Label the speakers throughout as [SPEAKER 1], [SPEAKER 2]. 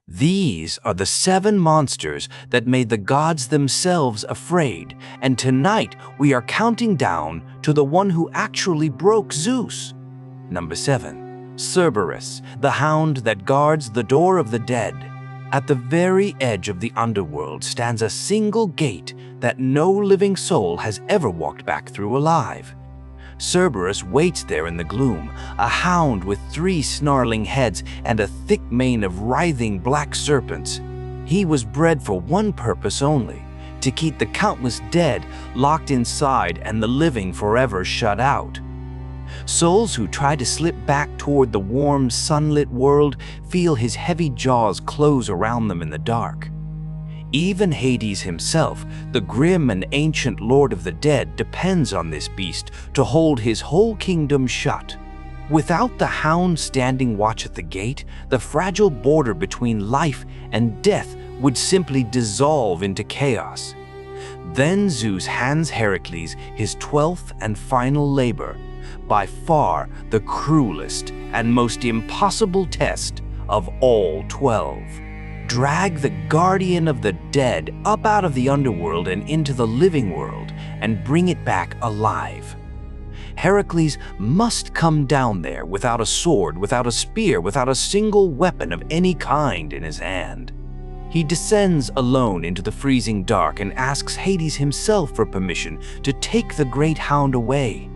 [SPEAKER 1] These are the 7 monsters that made the gods themselves afraid, and tonight we are counting down to the one who actually broke Zeus. Number 7. Cerberus, the hound that guards the door of the dead. At the very edge of the underworld stands a single gate that no living soul has ever walked back through alive. Cerberus waits there in the gloom, a hound with 3 snarling heads and a thick mane of writhing black serpents. He was bred for one purpose only, to keep the countless dead locked inside and the living forever shut out. Souls who try to slip back toward the warm, sunlit world feel his heavy jaws close around them in the dark. Even Hades himself, the grim and ancient lord of the dead, depends on this beast to hold his whole kingdom shut. Without the hound standing watch at the gate, the fragile border between life and death would simply dissolve into chaos. Then Zeus hands Heracles his 12th and final labor, by far the cruelest and most impossible test of all 12. Drag the guardian of the dead up out of the underworld and into the living world and bring it back alive. Heracles must come down there without a sword, without a spear, without a single weapon of any kind in his hand. He descends alone into the freezing dark and asks Hades himself for permission to take the great hound away.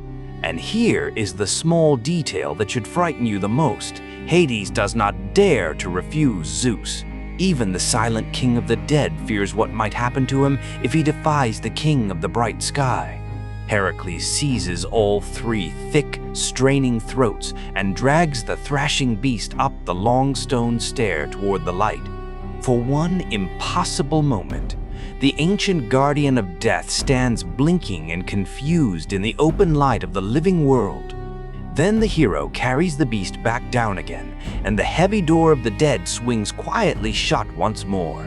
[SPEAKER 1] And here is the small detail that should frighten you the most. Hades does not dare to refuse Zeus. Even the silent king of the dead fears what might happen to him if he defies the king of the bright sky. Heracles seizes all 3 thick, straining throats and drags the thrashing beast up the long stone stair toward the light. For one impossible moment, the ancient guardian of death stands blinking and confused in the open light of the living world. Then the hero carries the beast back down again, and the heavy door of the dead swings quietly shut once more.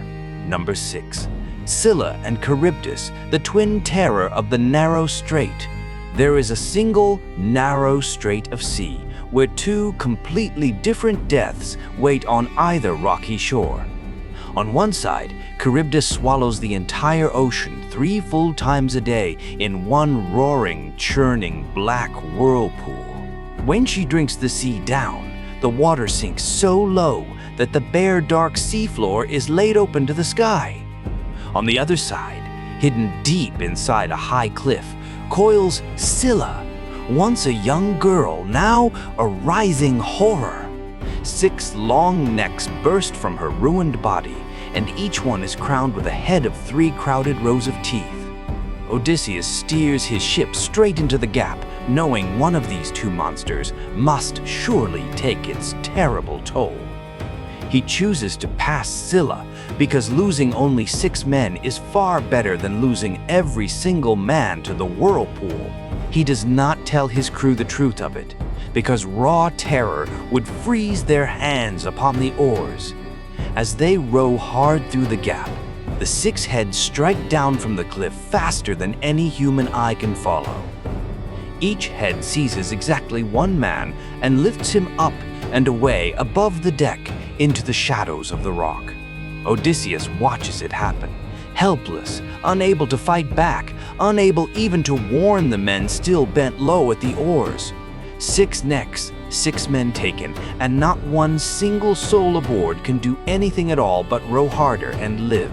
[SPEAKER 1] Number 6. Scylla and Charybdis, the twin terror of the narrow strait. There is a single, narrow strait of sea, where 2 completely different deaths wait on either rocky shore. On one side, Charybdis swallows the entire ocean 3 full times a day in one roaring, churning, black whirlpool. When she drinks the sea down, the water sinks so low that the bare, dark seafloor is laid open to the sky. On the other side, hidden deep inside a high cliff, coils Scylla, once a young girl, now a rising horror. 6 long necks burst from her ruined body, and each one is crowned with a head of 3 crowded rows of teeth. Odysseus steers his ship straight into the gap, knowing one of these 2 monsters must surely take its terrible toll. He chooses to pass Scylla because losing only 6 men is far better than losing every single man to the whirlpool. He does not tell his crew the truth of it, because raw terror would freeze their hands upon the oars. As they row hard through the gap, the 6 heads strike down from the cliff faster than any human eye can follow. Each head seizes exactly 1 man and lifts him up and away above the deck into the shadows of the rock. Odysseus watches it happen, helpless, unable to fight back, unable even to warn the men still bent low at the oars. 6 necks, 6 men taken, and not one single soul aboard can do anything at all but row harder and live.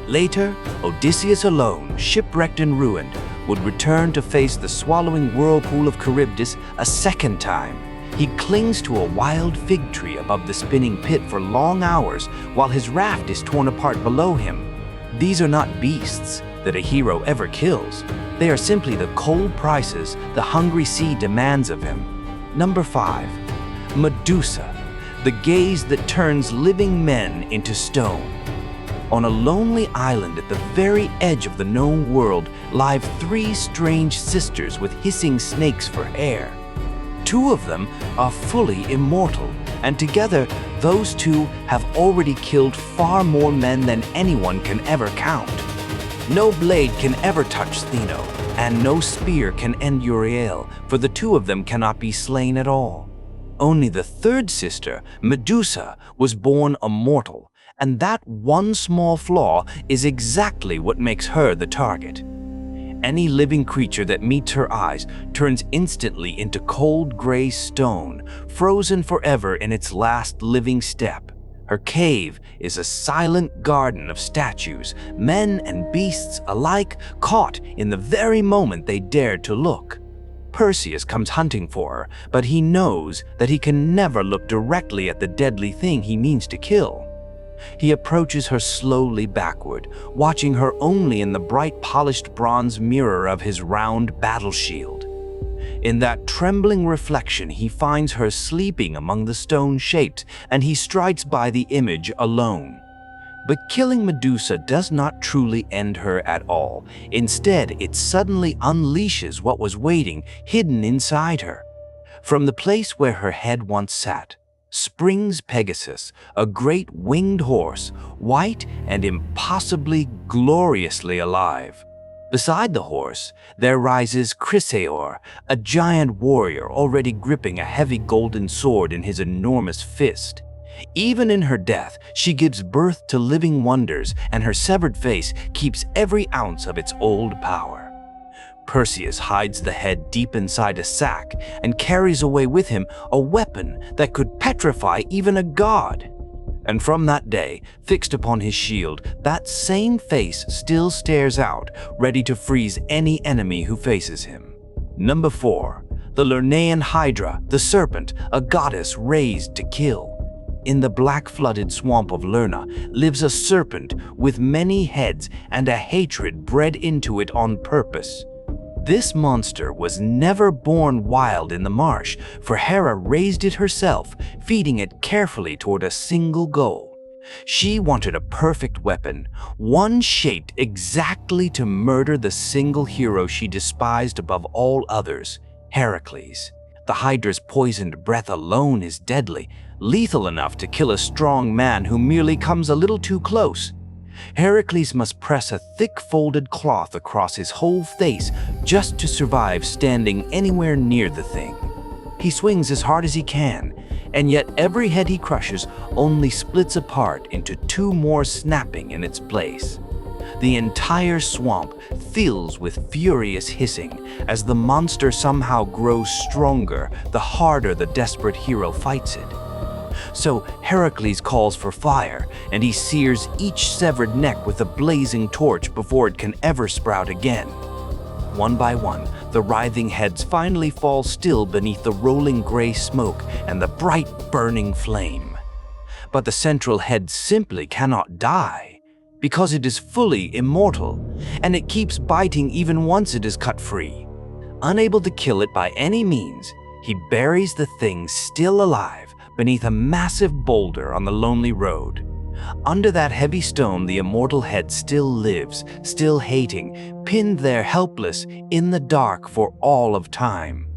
[SPEAKER 1] Later, Odysseus alone, shipwrecked and ruined, would return to face the swallowing whirlpool of Charybdis a second time. He clings to a wild fig tree above the spinning pit for long hours while his raft is torn apart below him. These are not beasts that a hero ever kills. They are simply the cold prices the hungry sea demands of him. Number 5. Medusa, the gaze that turns living men into stone. On a lonely island at the very edge of the known world live 3 strange sisters with hissing snakes for hair. 2 of them are fully immortal, and together those 2 have already killed far more men than anyone can ever count. No blade can ever touch Stheno, and no spear can end Uriel, for the 2 of them cannot be slain at all. Only the third sister, Medusa, was born immortal, and that one small flaw is exactly what makes her the target. Any living creature that meets her eyes turns instantly into cold gray stone, frozen forever in its last living step. Her cave is a silent garden of statues, men and beasts alike caught in the very moment they dared to look. Perseus comes hunting for her, but he knows that he can never look directly at the deadly thing he means to kill. He approaches her slowly backward, watching her only in the bright polished bronze mirror of his round battle shield. In that trembling reflection, he finds her sleeping among the stone shapes, and he strides by the image alone. But killing Medusa does not truly end her at all. Instead, it suddenly unleashes what was waiting, hidden inside her. From the place where her head once sat, springs Pegasus, a great winged horse, white and impossibly gloriously alive. Beside the horse, there rises Chrysaor, a giant warrior already gripping a heavy golden sword in his enormous fist. Even in her death, she gives birth to living wonders, and her severed face keeps every ounce of its old power. Perseus hides the head deep inside a sack and carries away with him a weapon that could petrify even a god. And from that day, fixed upon his shield, that same face still stares out, ready to freeze any enemy who faces him. Number 4. The Lernaean Hydra, the serpent, a goddess raised to kill. In the black flooded swamp of Lerna lives a serpent with many heads and a hatred bred into it on purpose. This monster was never born wild in the marsh, for Hera raised it herself, feeding it carefully toward a single goal. She wanted a perfect weapon, one shaped exactly to murder the single hero she despised above all others, Heracles. The Hydra's poisoned breath alone is deadly, lethal enough to kill a strong man who merely comes a little too close. Heracles must press a thick folded cloth across his whole face just to survive standing anywhere near the thing. He swings as hard as he can, and yet every head he crushes only splits apart into 2 more snapping in its place. The entire swamp fills with furious hissing as the monster somehow grows stronger the harder the desperate hero fights it. So Heracles calls for fire, and he sears each severed neck with a blazing torch before it can ever sprout again. One by one, the writhing heads finally fall still beneath the rolling gray smoke and the bright burning flame. But the central head simply cannot die, because it is fully immortal, and it keeps biting even once it is cut free. Unable to kill it by any means, he buries the thing still alive beneath a massive boulder on the lonely road. Under that heavy stone, the immortal head still lives, still hating, pinned there helpless in the dark for all of time.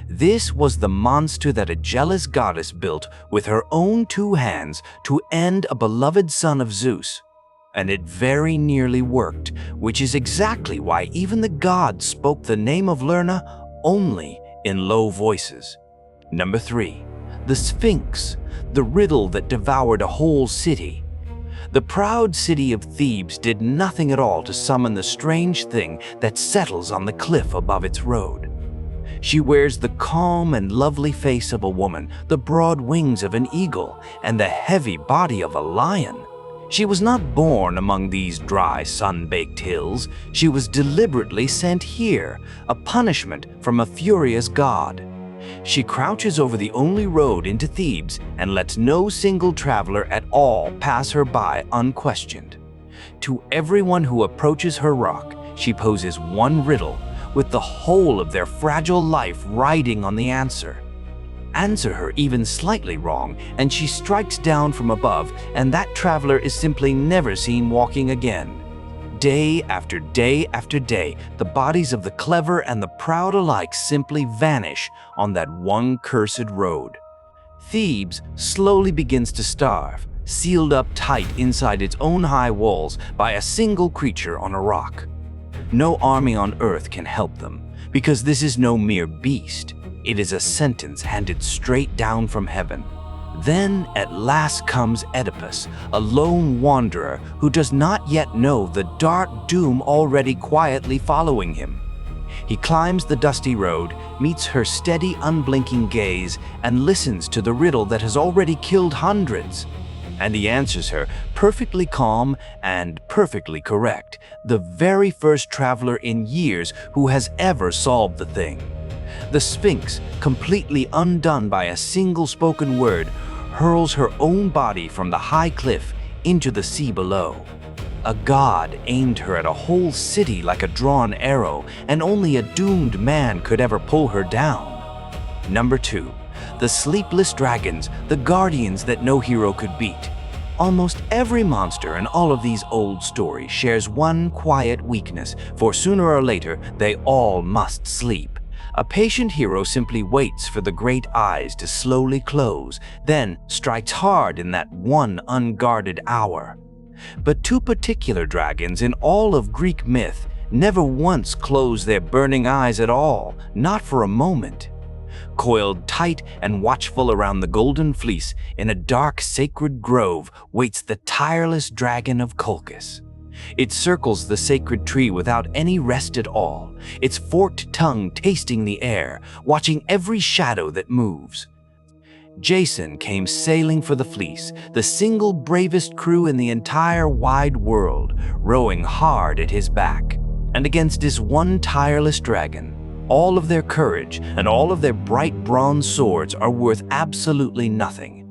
[SPEAKER 1] This was the monster that a jealous goddess built with her own 2 hands to end a beloved son of Zeus. And it very nearly worked, which is exactly why even the gods spoke the name of Lerna only in low voices. Number 3. The Sphinx, the riddle that devoured a whole city. The proud city of Thebes did nothing at all to summon the strange thing that settles on the cliff above its road. She wears the calm and lovely face of a woman, the broad wings of an eagle, and the heavy body of a lion. She was not born among these dry, sun-baked hills. She was deliberately sent here, a punishment from a furious god. She crouches over the only road into Thebes and lets no single traveler at all pass her by unquestioned. To everyone who approaches her rock, she poses one riddle, with the whole of their fragile life riding on the answer. Answer her even slightly wrong, and she strikes down from above, and that traveler is simply never seen walking again. Day after day after day, the bodies of the clever and the proud alike simply vanish on that one cursed road. Thebes slowly begins to starve, sealed up tight inside its own high walls by a single creature on a rock. No army on earth can help them, because this is no mere beast. It is a sentence handed straight down from heaven. Then at last comes Oedipus, a lone wanderer who does not yet know the dark doom already quietly following him. He climbs the dusty road, meets her steady, unblinking gaze, and listens to the riddle that has already killed hundreds. And he answers her, perfectly calm and perfectly correct, the very first traveler in years who has ever solved the thing. The Sphinx, completely undone by a single spoken word, hurls her own body from the high cliff into the sea below. A god aimed her at a whole city like a drawn arrow, and only a doomed man could ever pull her down. Number 2. The sleepless dragons, the guardians that no hero could beat. Almost every monster in all of these old stories shares one quiet weakness, for sooner or later they all must sleep. A patient hero simply waits for the great eyes to slowly close, then strikes hard in that one unguarded hour. But two particular dragons in all of Greek myth never once close their burning eyes at all, not for a moment. Coiled tight and watchful around the golden fleece in a dark sacred grove waits the tireless dragon of Colchis. It circles the sacred tree without any rest at all, its forked tongue tasting the air, watching every shadow that moves. Jason came sailing for the fleece, the single bravest crew in the entire wide world, rowing hard at his back. And against this one tireless dragon, all of their courage and all of their bright bronze swords are worth absolutely nothing.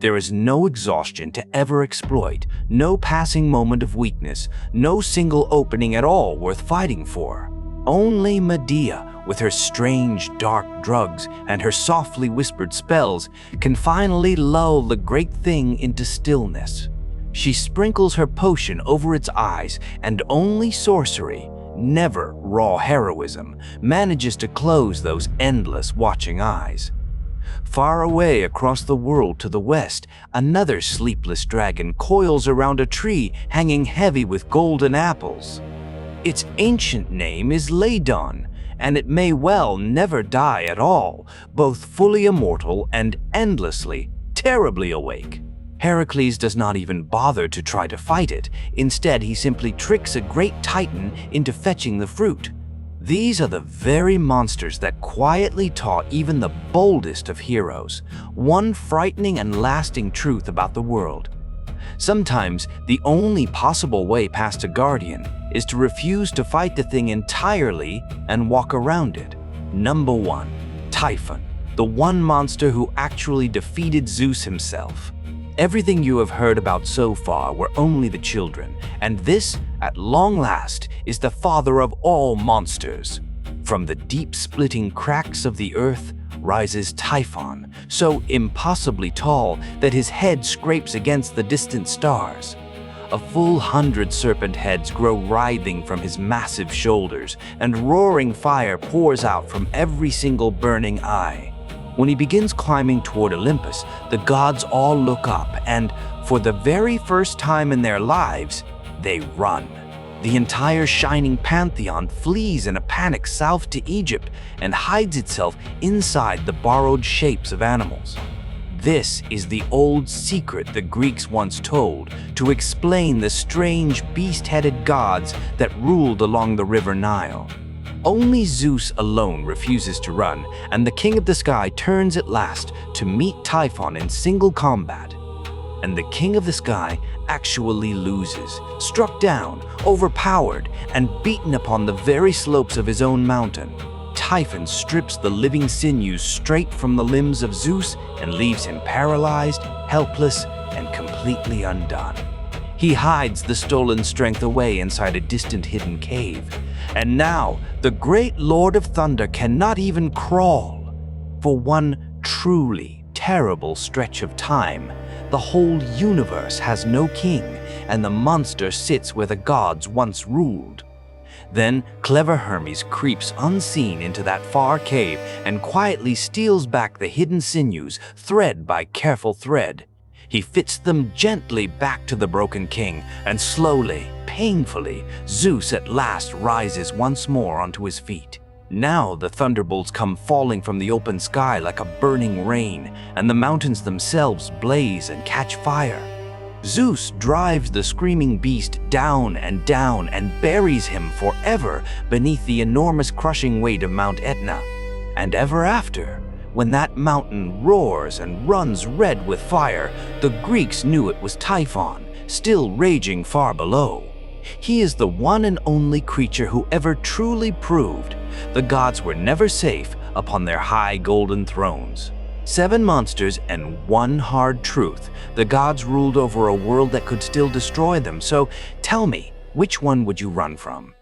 [SPEAKER 1] There is no exhaustion to ever exploit, no passing moment of weakness, no single opening at all worth fighting for. Only Medea, with her strange dark drugs and her softly whispered spells, can finally lull the great thing into stillness. She sprinkles her potion over its eyes, and only sorcery, never raw heroism, manages to close those endless watching eyes. Far away across the world to the west, another sleepless dragon coils around a tree hanging heavy with golden apples. Its ancient name is Ladon, and it may well never die at all, both fully immortal and endlessly, terribly awake. Heracles does not even bother to try to fight it. Instead, he simply tricks a great titan into fetching the fruit. These are the very monsters that quietly taught even the boldest of heroes one frightening and lasting truth about the world. Sometimes, the only possible way past a guardian is to refuse to fight the thing entirely and walk around it. Number 1. Typhon, the one monster who actually defeated Zeus himself. Everything you have heard about so far were only the children, and this, at long last, is the father of all monsters. From the deep splitting cracks of the earth rises Typhon, so impossibly tall that his head scrapes against the distant stars. A full 100 serpent heads grow writhing from his massive shoulders, and roaring fire pours out from every single burning eye. When he begins climbing toward Olympus, the gods all look up and, for the very first time in their lives, they run. The entire shining pantheon flees in a panic south to Egypt and hides itself inside the borrowed shapes of animals. This is the old secret the Greeks once told to explain the strange beast-headed gods that ruled along the river Nile. Only Zeus alone refuses to run, and the king of the sky turns at last to meet Typhon in single combat. And the king of the sky actually loses, struck down, overpowered, and beaten upon the very slopes of his own mountain. Typhon strips the living sinews straight from the limbs of Zeus and leaves him paralyzed, helpless, and completely undone. He hides the stolen strength away inside a distant hidden cave. And now, the great Lord of Thunder cannot even crawl. For one truly terrible stretch of time, the whole universe has no king, and the monster sits where the gods once ruled. Then, clever Hermes creeps unseen into that far cave and quietly steals back the hidden sinews, thread by careful thread. He fits them gently back to the broken king, and slowly, painfully, Zeus at last rises once more onto his feet. Now the thunderbolts come falling from the open sky like a burning rain, and the mountains themselves blaze and catch fire. Zeus drives the screaming beast down and buries him forever beneath the enormous crushing weight of Mount Etna. And ever after, when that mountain roars and runs red with fire, the Greeks knew it was Typhon, still raging far below. He is the one and only creature who ever truly proved the gods were never safe upon their high golden thrones. 7 monsters and 1 hard truth. The gods ruled over a world that could still destroy them. So tell me, which one would you run from?